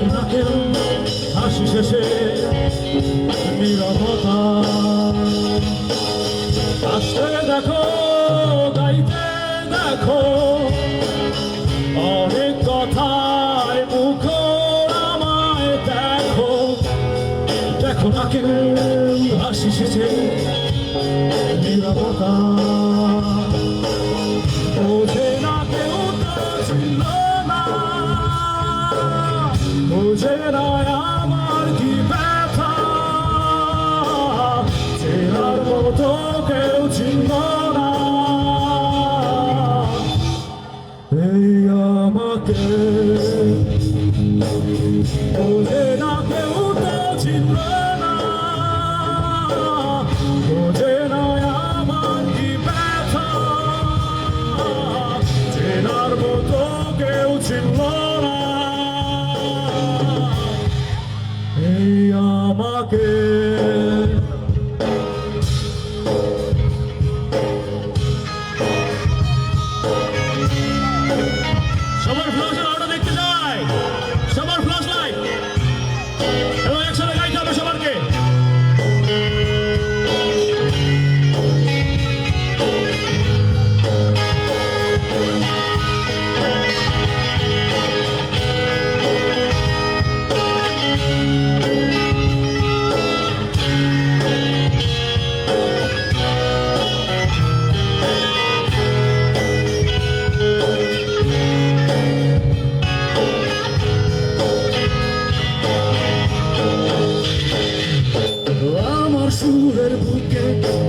দেখো না কেউ হাসি শেষে নীরবতা আসতে দেখো গাইতে দেখো অনেক কথায় মুখর আমায় দেখো দেখো না কেউ হাসি শেষে নীরবতা বোঝে না কেউ তো ছিল না বোঝে না আমার কি ব্যথা চেনার মতো কেউ ছিল না এই আমাকে বোঝে না কেউ তো ছিল না বোঝে না আমার কি ব্যথা চেনার মতো কেউ ছিল না এই আমাকে সবার ফ্লাশ লাইটটা দেখতে চাই সবার ফ্লাশ লাইট এবং একসাথে গাইতে হবে সবারকে আমার সুরের বুকে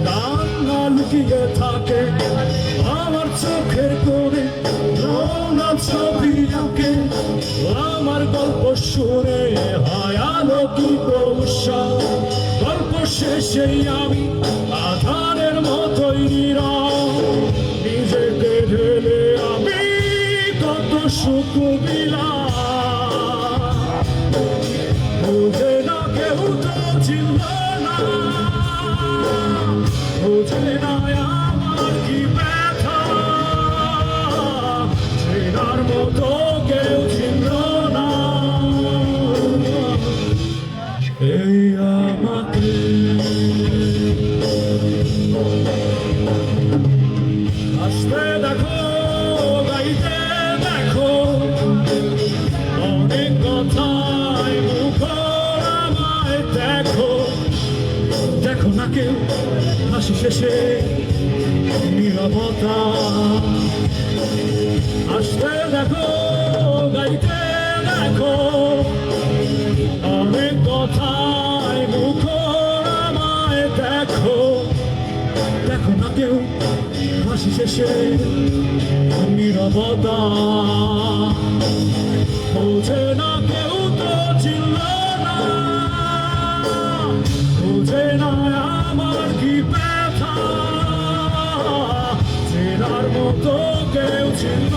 কান্না লুকিয়ে থাকে আমার চোখের কোণে রঙা ছবি আঁকে আমার গল্প শুনে হয় আলোকিত উৎসব গল্প শেষেই আমি আধারের মতোই নীরব নিজেকে ঢেলে আমি কত সুখ বিলাম বুঝে না কেউ তো ছিল না বুঝে না আমার কি ব্যথা চেনার মতো কেউ ছিল না এই আমাকে আসতে দেখো গাইতে দেখো অনেক কথায় মুখর আমায় দেখো দেখো না কেউ হাসি শেষে নীরবতা আসতে দেখো গাইতে দেখো অনেক কথায় মুখর আমায় দেখো দেখো না কেউ হাসি শেষে নীরবতা বোঝে না কেউ তো ছিল না বোঝে না আমার কি ব্যথা চেনার মতো কেউ ছিল